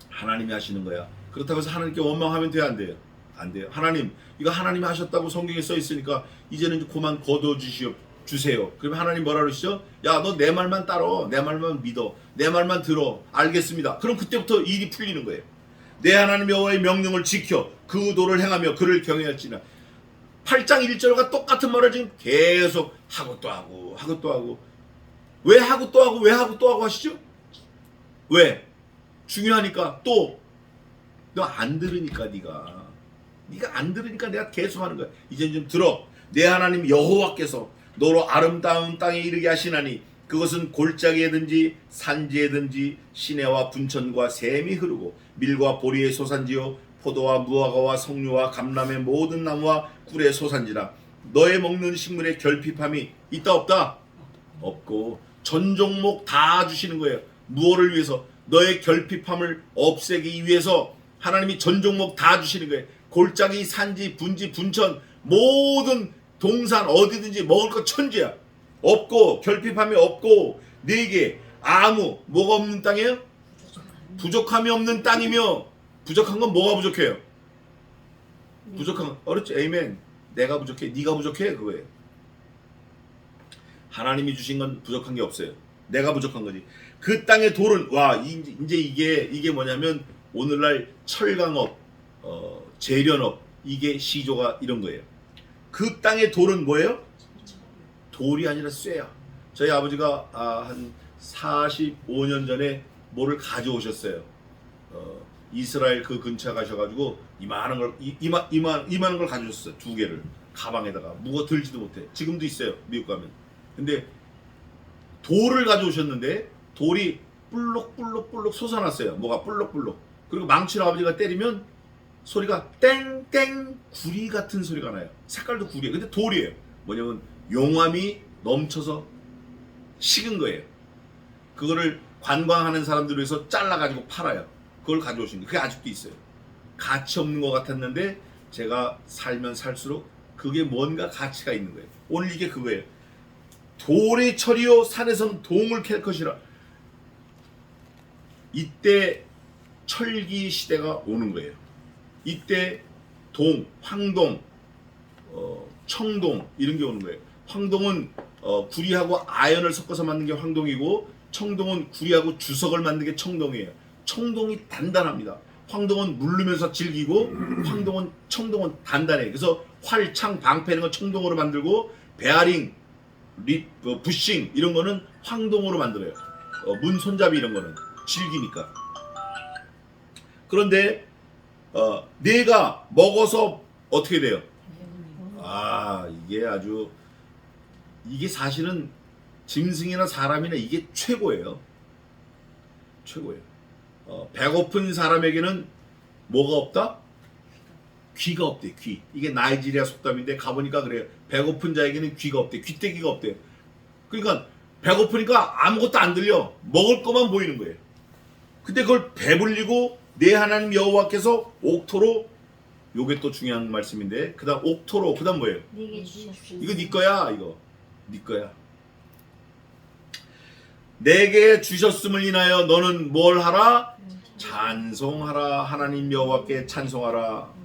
하나님이 하시는 거야. 그렇다고 해서 하나님께 원망하면 돼요, 안 돼요? 안 돼요. 하나님, 이거 하나님이 하셨다고 성경에 써 있으니까 이제는 그만 거둬주세요. 그러면 하나님 뭐라 그러시죠? 야, 너 내 말만 따라. 내 말만 믿어. 내 말만 들어. 알겠습니다. 그럼 그때부터 일이 풀리는 거예요. 내 하나님 여호와의 명령을 지켜 그 도를 행하며 그를 경외할지나. 8장 1절과 똑같은 말을 지금 계속 하고 또 하고 왜 하고 또 하고 하시죠? 왜? 중요하니까. 또 너 안 들으니까. 네가 안 들으니까 내가 계속 하는 거야. 이제 좀 들어. 내 하나님 여호와께서 너로 아름다운 땅에 이르게 하시나니 그것은 골짜기에든지 산지에든지 시내와 분천과 샘이 흐르고 밀과 보리의 소산지요 포도와 무화과와 석류와 감람의 모든 나무와 꿀의 소산지라. 너의 먹는 식물의 결핍함이 있다 없다? 없고 전 종목 다 주시는 거예요. 무엇을 위해서? 너의 결핍함을 없애기 위해서 하나님이 전 종목 다 주시는 거예요. 골짜기, 산지, 분지, 분천 모든 동산 어디든지 먹을 것 천지야. 없고 결핍함이 없고 네게 아무 뭐가 없는 땅이에요? 부족함이 없는 땅이며. 부족한 건 뭐가 부족해요? 부족한 건 어렵죠. 에이멘. 내가 부족해, 네가 부족해, 그거예요. 하나님이 주신 건 부족한 게 없어요. 내가 부족한 거지. 그 땅의 돌은 이제 이게 뭐냐면 오늘날 철강업, 재련업 이게 시조가 이런 거예요. 그 땅의 돌은 뭐예요? 돌이 아니라 쇠야. 저희 아버지가 한 45년 전에 뭐를 가져오셨어요. 이스라엘 그 근처에 가셔가지고 이만한 걸 가져오셨어요. 2개를 가방에다가 무거 들지도 못해. 지금도 있어요, 미국 가면. 근데 돌을 가져오셨는데 돌이 볼록 솟아났어요. 뭐가 볼록. 그리고 망치로 아버지가 때리면 소리가 땡땡 구리 같은 소리가 나요. 색깔도 구리예요. 근데 돌이에요. 뭐냐면 용암이 넘쳐서 식은 거예요. 그거를 관광하는 사람들을 위해서 잘라가지고 팔아요. 그걸 가져오신 거예요. 그게 아직도 있어요. 가치 없는 것 같았는데 제가 살면 살수록 그게 뭔가 가치가 있는 거예요. 오늘 이게 그거예요. 돌의 철이요 산에선 동을 캘 것이라. 이때 철기 시대가 오는 거예요. 이때 황동, 청동 이런 게 오는 거예요. 황동은 구리하고 아연을 섞어서 만든 게 황동이고 청동은 구리하고 주석을 만든 게 청동이에요. 청동이 단단합니다. 황동은 물르면서 질기고 황동은 청동은 단단해. 그래서 활, 창, 방패 이런 건 청동으로 만들고 베어링, 부싱 이런 거는 황동으로 만들어요. 문 손잡이 이런 거는 질기니까. 그런데 뇌가 먹어서 어떻게 돼요? 이게 사실은 짐승이나 사람이나 이게 최고예요. 최고예요. 배고픈 사람에게는 뭐가 없다? 귀가 없대. 귀. 이게 나이지리아 속담인데 가보니까 그래요. 배고픈 자에게는 귀가 없대. 귀때기가 없대요. 그러니까 배고프니까 아무것도 안 들려. 먹을 것만 보이는 거예요. 근데 그걸 배불리고 내 하나님 여호와께서 옥토로, 요게 또 중요한 말씀인데, 그 다음 옥토로, 그 다음 뭐예요? 네게 주셨으니 이거 네 거야. 이거 네 거야. 내게 주셨음을 인하여 너는 뭘 하라? 찬송하라. 하나님 여호와께 찬송하라.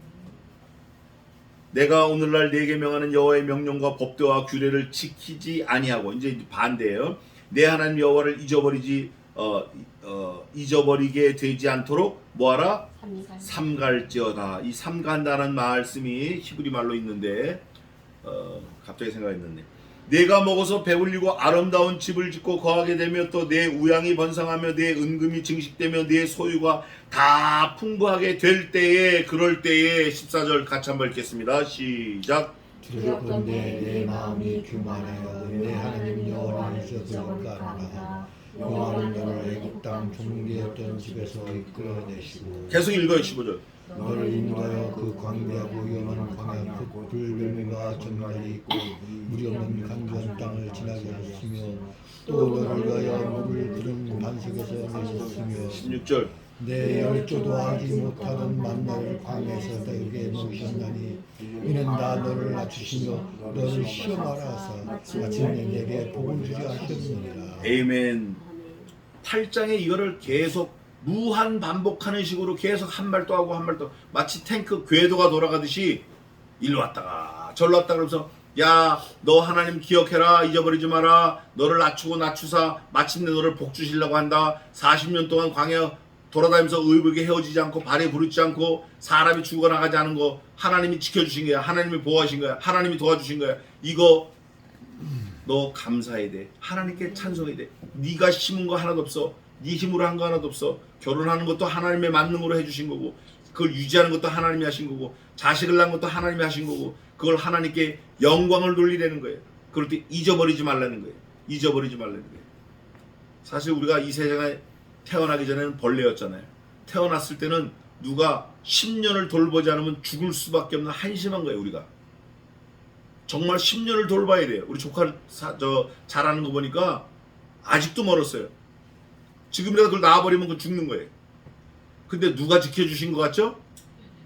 내가 오늘날 네게 명하는 여호와의 명령과 법도와 규례를 지키지 아니하고, 이제 반대예요. 내 하나님 여호와를 잊어버리게 되지 않도록 뭐하라? 삼갈지어다. 이 삼간다는 말씀이 히브리 말로 있는데 갑자기 생각이 났네. 내가 먹어서 배불리고 아름다운 집을 짓고 거하게 되며 또 내 우양이 번성하며 내 은금이 증식되며 내 소유가 다 풍부하게 될 때에, 그럴 때에 14절 같이 한번 읽겠습니다. 시작. 두렵건대 내 마음이 교만하여 내 하나님 여호와를 잊어버릴까. 여호와는 너를 애굽 땅 종되었던 집에서 이끌어내시고 계속 읽어요. 15절. 너를 인도하여 그 광대하고 위험한 광야 그 불뱀과 전갈이 있고 물이 없는 간주한 땅을 지나게 하시며 또 너를 위하여 물을 그른 반석에서 내셨으며 16절. 내 열조도 알지 못하던 만나를 광야에서 너에게 놓으셨나니 이는 나 너를 낮추시며 너를 시험하라 하사 마침내 내게 복을 주게 하셨느니라. 에이멘. 8장에 이거를 계속 무한 반복하는 식으로 계속 한 말 또 하고 한 말 또, 마치 탱크 궤도가 돌아가듯이 일로 왔다가 절로 왔다가 그러면서 야, 너 하나님 기억해라. 잊어버리지 마라. 너를 낮추고 낮추사 마침내 너를 복 주시려고 한다. 40년 동안 광야 돌아다니면서 의복에 헤어지지 않고 발에 부르지 않고 사람이 죽어나가지 않은 거 하나님이 지켜주신 거야. 하나님이 보호하신 거야. 하나님이 도와주신 거야. 이거 너 감사해야 돼. 하나님께 찬송해야 돼. 네가 심은 거 하나도 없어. 네 힘으로 한 거 하나도 없어. 결혼하는 것도 하나님의 만능으로 해주신 거고, 그걸 유지하는 것도 하나님이 하신 거고, 자식을 낳은 것도 하나님이 하신 거고, 그걸 하나님께 영광을 돌리라는 거예요. 그럴 때 잊어버리지 말라는 거예요. 잊어버리지 말라는 거예요. 사실 우리가 이 세상에 태어나기 전에는 벌레였잖아요. 태어났을 때는 누가 10년을 돌보지 않으면 죽을 수밖에 없는 한심한 거예요. 우리가 정말 10년을 돌봐야 돼요. 우리 조카 잘하는 거 보니까 아직도 멀었어요. 지금이라도 그걸 낳아버리면 그 죽는 거예요. 근데 누가 지켜주신 것 같죠?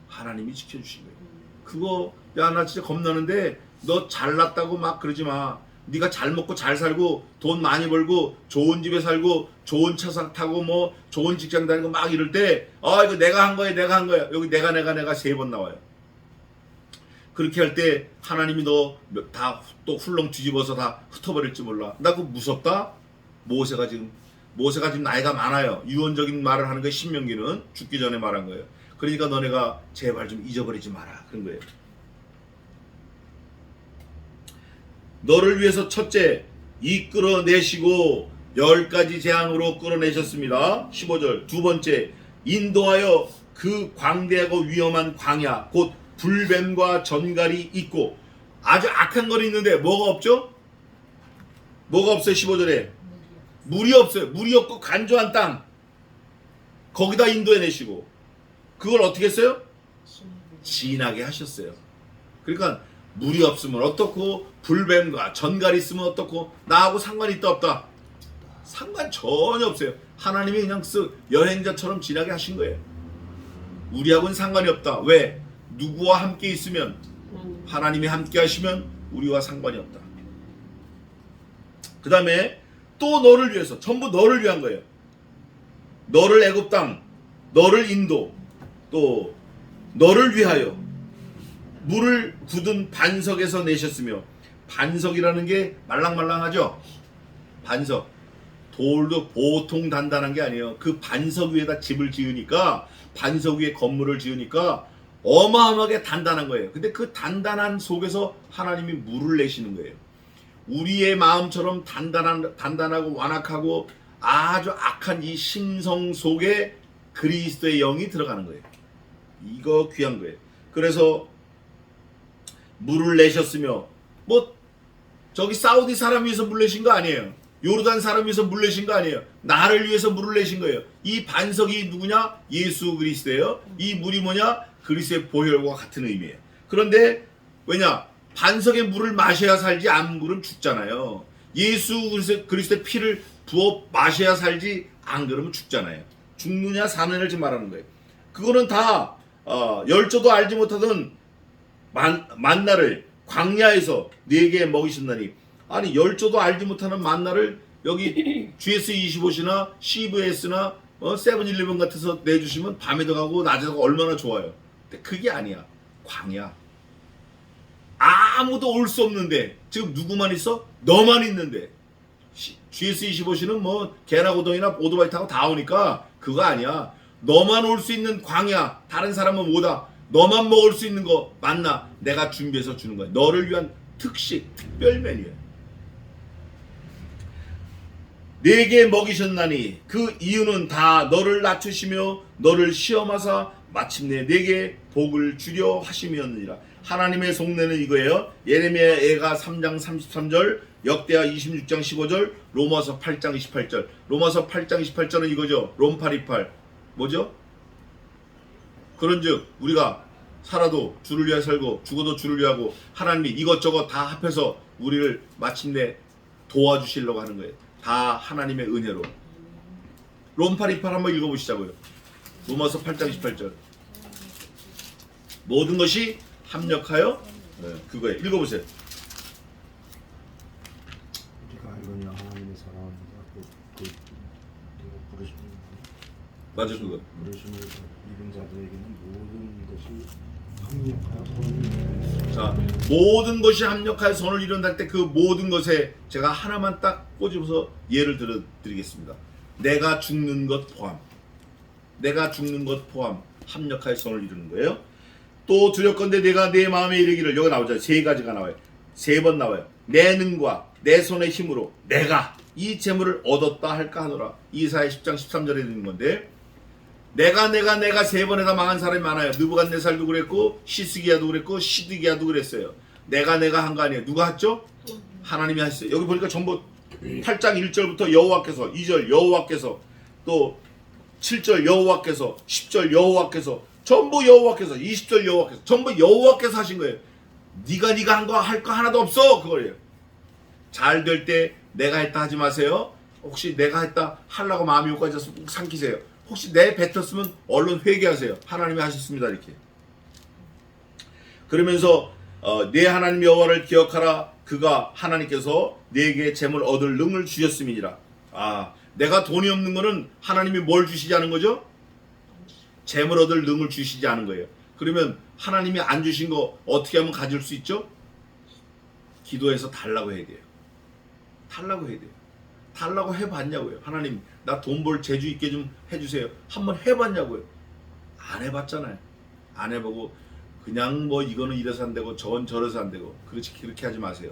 하나님이 지켜주신 거예요. 그거 야, 나 진짜 겁나는데 너 잘났다고 막 그러지 마. 네가 잘 먹고 잘 살고 돈 많이 벌고 좋은 집에 살고 좋은 차 타고 뭐 좋은 직장 다니고 막 이럴 때 이거 내가 한 거야. 내가 한 거야. 여기 내가 3번 나와요. 그렇게 할 때 하나님이 너 다 또 훌렁 뒤집어서 다 흩어버릴지 몰라. 나 그거 무섭다. 모세가 지금 나이가 많아요. 유언적인 말을 하는 거예요. 신명기는 죽기 전에 말한 거예요. 그러니까 너네가 제발 좀 잊어버리지 마라. 그런 거예요. 너를 위해서 첫째 이끌어내시고 10가지 재앙으로 끌어내셨습니다. 15절. 두 번째 인도하여 그 광대하고 위험한 광야 곧 불뱀과 전갈이 있고, 아주 악한 거 있는데 뭐가 없죠? 뭐가 없어요? 15절에 물이 없어요. 물이 없고 간조한 땅, 거기다 인도해내시고 그걸 어떻게 했어요? 진하게 하셨어요. 그러니까 물이 없으면 어떻고 불뱀과 전갈이 있으면 어떻고 나하고 상관이 있다 없다? 상관 전혀 없어요. 하나님이 그냥 여행자처럼 진하게 하신 거예요. 우리하고는 상관이 없다. 왜? 누구와 함께 있으면, 하나님이 함께 하시면 우리와 상관이 없다. 그 다음에 또 너를 위해서, 전부 너를 위한 거예요. 너를 애굽 땅, 너를 인도, 또 너를 위하여 물을 굳은 반석에서 내셨으며, 반석이라는 게 말랑말랑하죠? 반석, 돌도 보통 단단한 게 아니에요. 그 반석 위에다 집을 지으니까, 반석 위에 건물을 지으니까 어마어마하게 단단한 거예요. 근데 그 단단한 속에서 하나님이 물을 내시는 거예요. 우리의 마음처럼 단단하고 완악하고 아주 악한 이 심성 속에 그리스도의 영이 들어가는 거예요. 이거 귀한 거예요. 그래서 물을 내셨으며, 뭐 저기 사우디 사람 위해서 물 내신 거 아니에요. 요르단 사람 위해서 물 내신 거 아니에요. 나를 위해서 물을 내신 거예요. 이 반석이 누구냐? 예수 그리스도예요. 이 물이 뭐냐? 그리스도의 보혈과 같은 의미예요. 그런데 왜냐? 반석의 물을 마셔야 살지 안 그러면 죽잖아요. 예수 그리스도의 피를 부어 마셔야 살지 안 그러면 죽잖아요. 죽느냐 사느냐를 지금 말하는 거예요. 그거는 다 열조도 알지 못하던 만나를 광야에서 네게 먹이신다니. 아니 열조도 알지 못하는 만나를 여기 GS25나 CVS나 세븐일레븐 같아서 내주시면 밤에도 가고 낮에도 가고 얼마나 좋아요. 근데 그게 아니야. 광야. 아무도 올 수 없는데 지금 누구만 있어? 너만 있는데. GS25C는 뭐 개나 고동이나 오토바이 타고 다 오니까 그거 아니야. 너만 올 수 있는 광야. 다른 사람은 못 와. 너만 먹을 수 있는 거 만나 내가 준비해서 주는 거야. 너를 위한 특식, 특별 메뉴야. 네게 먹이셨나니 그 이유는 다 너를 낮추시며 너를 시험하사 마침내 네게 복을 주려 하심이었느니라. 하나님의 속내는 이거예요. 예레미야 애가 3장 33절, 역대하 26장 15절, 로마서 8장 28절. 로마서 8장 28절은 이거죠. 롬828 뭐죠? 그런즉 우리가 살아도 주를 위하여 살고 죽어도 주를 위하고 하나님이 이것저것 다 합해서 우리를 마침내 도와주시려고 하는 거예요. 다 하나님의 은혜로. 롬828 한번 읽어보시자고요. 로마서 8장 28절. 모든 것이 합력하여 그거예요. 읽어보세요. 우리가 알거니와 하나님의 사랑을 부르시는 맞아 그거. 부르심을 입은 자들에게는 모든 것이 합력하여 자, 모든 것이 합력하여 선을 이룬다 때 그 모든 것에 제가 하나만 딱 꼬집어서 예를 드리겠습니다. 내가 죽는 것 포함. 내가 죽는 것 포함 합력하여 선을 이루는 거예요. 또 두렵건대 내가 내 마음에 이르기를, 여기 나오죠. 세 가지가 나와요. 세 번 나와요. 내 능과 내 손의 힘으로 내가 이 재물을 얻었다 할까 하노라. 이사야 10장 13절에 있는 건데, 내가 세 번에다 망한 사람이 많아요. 느부갓네살도 그랬고 시스기야도 그랬고 시드기야도 그랬어요. 내가 한 거 아니에요. 누가 했죠? 하나님이 하셨어요. 여기 보니까 전부 8장 1절부터 여호와께서, 2절 여호와께서, 또 7절 여호와께서, 10절 여호와께서, 전부 여호와께서, 20절 여호와께서, 전부 여호와께서 하신 거예요. 네가 한 거 할 거 하나도 없어. 그거예요. 잘 될 때 내가 했다 하지 마세요. 혹시 내가 했다 하려고 마음이 욕까지 삼키세요. 혹시 내 뱉었으면 얼른 회개하세요. 하나님이 하셨습니다. 이렇게. 그러면서 내 하나님 여호와를 기억하라. 그가 하나님께서 내게 재물 얻을 능을 주셨음이니라. 내가 돈이 없는 거는 하나님이 뭘 주시지 않은 거죠? 재물 얻을 능을 주시지 않은 거예요. 그러면 하나님이 안 주신 거 어떻게 하면 가질 수 있죠? 기도해서 달라고 해야 돼요. 달라고 해야 돼요. 달라고 해봤냐고요. 하나님 나 돈 벌 재주 있게 좀 해주세요. 한번 해봤냐고요. 안 해봤잖아요. 안 해보고 그냥 뭐 이거는 이래서 안 되고 저건 저래서 안 되고 그렇게 하지 마세요.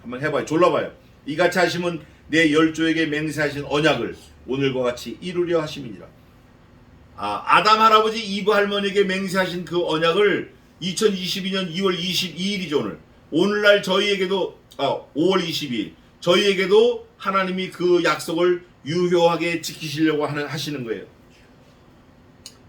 한번 해봐요. 졸라봐요. 이같이 하시면 내 열조에게 맹세하신 언약을 오늘과 같이 이루려 하심이니라. 아담 할아버지 이브 할머니에게 맹세하신 그 언약을 2022년 2월 22일이죠. 오늘날 저희에게도 5월 22일 저희에게도 하나님이 그 약속을 유효하게 지키시려고 하시는 거예요.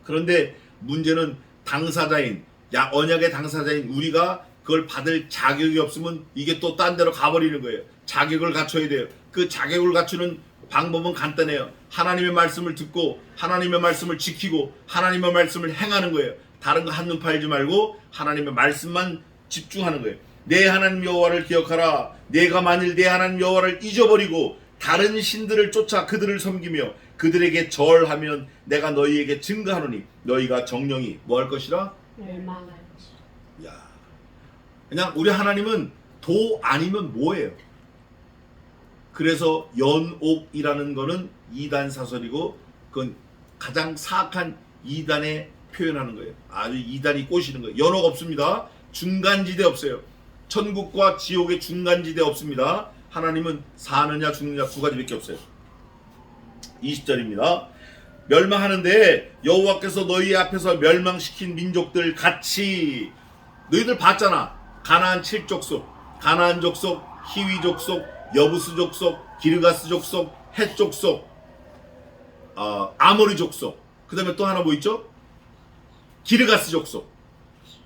그런데 문제는 당사자인, 언약의 당사자인 우리가 그걸 받을 자격이 없으면 이게 또 딴 데로 가버리는 거예요. 자격을 갖춰야 돼요. 그 자격을 갖추는 방법은 간단해요. 하나님의 말씀을 듣고 하나님의 말씀을 지키고 하나님의 말씀을 행하는 거예요. 다른 거 한눈 팔지 말고 하나님의 말씀만 집중하는 거예요. 내 하나님 여호와를 기억하라. 내가 만일 내 하나님 여호와를 잊어버리고 다른 신들을 쫓아 그들을 섬기며 그들에게 절하면 내가 너희에게 증거하노니 너희가 정령이 뭐 할 것이라? 멸망할 것이라. 야, 그냥 우리 하나님은 도 아니면 뭐예요? 그래서 연옥이라는 거는 이단 사설이고 그건 가장 사악한 이단에 표현하는 거예요. 아주 이단이 꼬시는 거예요. 연옥 없습니다. 중간지대 없어요. 천국과 지옥의 중간지대 없습니다. 하나님은 사느냐 죽느냐 두 가지밖에 없어요. 20절입니다. 멸망하는데 여호와께서 너희 앞에서 멸망시킨 민족들 같이 너희들 봤잖아. 가나안 7족속, 가나안 족속, 히위 족속, 여부스 족속, 기르가스 족속, 헷 족속, 아모리 족속. 그 다음에 또 하나 뭐 있죠? 기르가스 족속.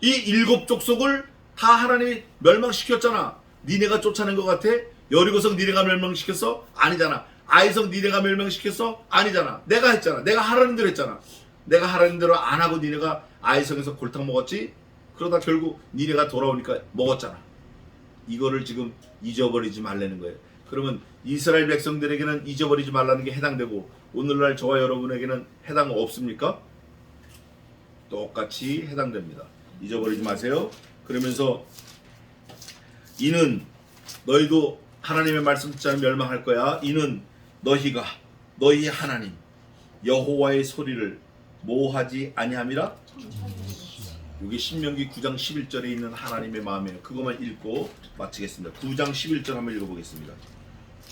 이 7족속을 다 하나님이 멸망시켰잖아. 니네가 쫓아낸 것 같아? 여리고성 니네가 멸망시켰어? 아니잖아. 아이성 니네가 멸망시켰어? 아니잖아. 내가 했잖아. 내가 하라는 대로 했잖아. 내가 하라는 대로 안 하고 니네가 아이성에서 골탕 먹었지? 그러다 결국 니네가 돌아오니까 먹었잖아. 이거를 지금 잊어버리지 말라는 거예요. 그러면 이스라엘 백성들에게는 잊어버리지 말라는 게 해당되고 오늘날 저와 여러분에게는 해당 없습니까? 똑같이 해당됩니다. 잊어버리지 마세요. 그러면서 이는 너희도 하나님의 말씀 듣지 않으면 멸망할 거야. 이는 너희가 너희 하나님 여호와의 소리를 모하지 아니함이라. 여기 신명기 9장 11절에 있는 하나님의 마음이에요. 그것만 읽고 마치겠습니다. 9장 11절 한번 읽어보겠습니다.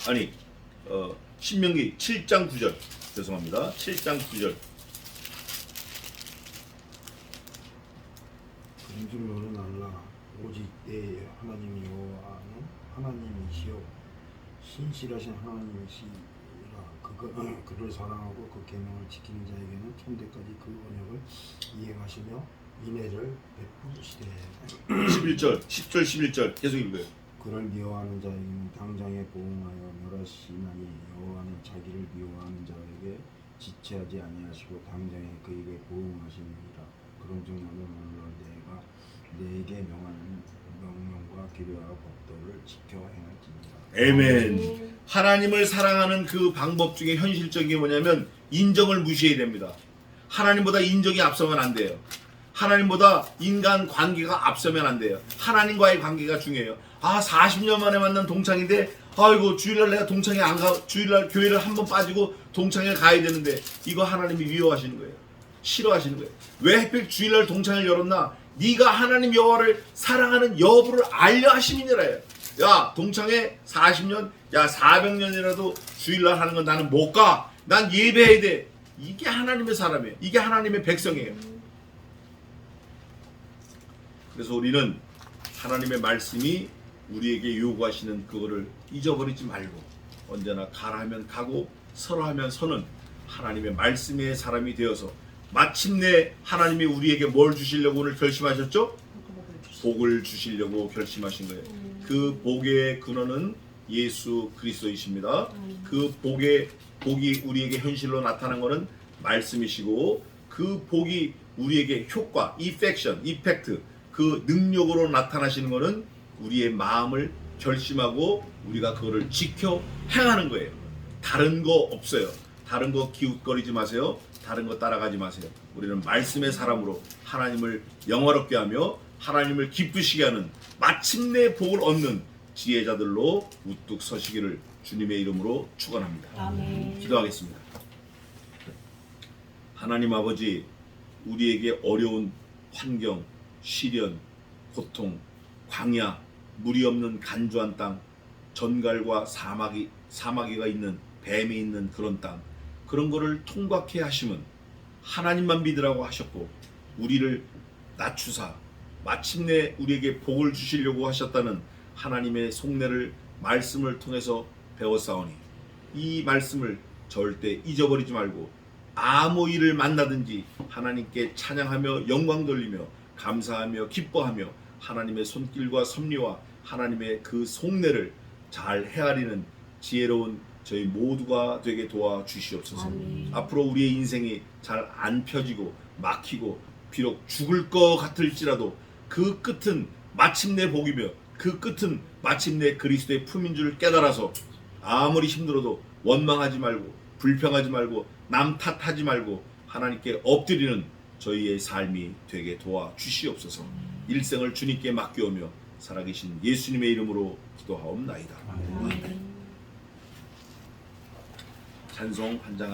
아니 신명기 7장 9절 죄송합니다. 7장 9절 그런 줄 너는 알라. 오직 내 하나님 여호와는 하나님이시요 신실하신 하나님이시라. 그를 사랑하고 그 계명을 지키는 자에게는 천대까지 그 언약을 이행하시며 인애를 베푸시되. 11절 10절 11절 계속 읽어요. 그를 미워하는 자에게는 당장에 보응하여 멸하시나니 여호와는 자기를 미워하는 자에게 지체하지 아니하시고 당장에 그에게 보응하시느니라. 그런즉 너는 오늘 내가 내게 명하는 명령과 규례와 법도를 지켜 행할지니라. 아멘. 하나님을 사랑하는 그 방법 중에 현실적인 게 뭐냐면 인정을 무시해야 됩니다. 하나님보다 인정이 앞서면 안 돼요. 하나님보다 인간 관계가 앞서면 안 돼요. 하나님과의 관계가 중요해요. 40년 만에 만난 동창인데 아이고 주일날 내가 동창회 안 가, 주일날 교회를 한번 빠지고 동창회 가야 되는데 이거 하나님이 미워하시는 거예요. 싫어하시는 거예요. 왜 하필 주일날 동창회를 열었나? 네가 하나님 여호와를 사랑하는 여부를 알려 하심이니라요. 야 동창회 40년 야 400년이라도 주일날 하는 건 나는 못 가. 난 예배해야 돼. 이게 하나님의 사람이에요. 이게 하나님의 백성이에요. 그래서 우리는 하나님의 말씀이 우리에게 요구하시는 그거를 잊어버리지 말고 언제나 가라 하면 가고 서라 하면 서는 하나님의 말씀의 사람이 되어서 마침내 하나님이 우리에게 뭘 주시려고 오늘 결심하셨죠? 복을 주시려고 결심하신 거예요. 그 복의 근원은 예수 그리스도이십니다. 그 복이 우리에게 현실로 나타난 것은 말씀이시고 그 복이 우리에게 효과, 이펙트 그 능력으로 나타나시는 것은 우리의 마음을 결심하고 우리가 그거를 지켜 행하는 거예요. 다른 거 없어요. 다른 거 기웃거리지 마세요. 다른 거 따라가지 마세요. 우리는 말씀의 사람으로 하나님을 영화롭게 하며 하나님을 기쁘시게 하는 마침내 복을 얻는 지혜자들로 우뚝 서시기를 주님의 이름으로 축원합니다. 아멘. 기도하겠습니다. 하나님 아버지, 우리에게 어려운 환경, 시련, 고통, 광야, 물이 없는 간주한 땅, 전갈과 사마귀가 있는 뱀이 있는 그런 땅, 그런 거를 통과케 하심은 하나님만 믿으라고 하셨고 우리를 낮추사 마침내 우리에게 복을 주시려고 하셨다는 하나님의 속내를 말씀을 통해서 배웠사오니 이 말씀을 절대 잊어버리지 말고 아무 일을 만나든지 하나님께 찬양하며 영광 돌리며 감사하며 기뻐하며 하나님의 손길과 섭리와 하나님의 그 속내를 잘 헤아리는 지혜로운 저희 모두가 되게 도와주시옵소서. 앞으로 우리의 인생이 잘 안 펴지고 막히고 비록 죽을 것 같을지라도 그 끝은 마침내 복이며 그 끝은 마침내 그리스도의 품인 줄 깨달아서 아무리 힘들어도 원망하지 말고 불평하지 말고 남 탓하지 말고 하나님께 엎드리는 저희의 삶이 되게 도와주시옵소서. 일생을 주님께 맡겨오며 살아계신 예수님의 이름으로 기도하옵나이다. 아멘. 찬송 환장하라.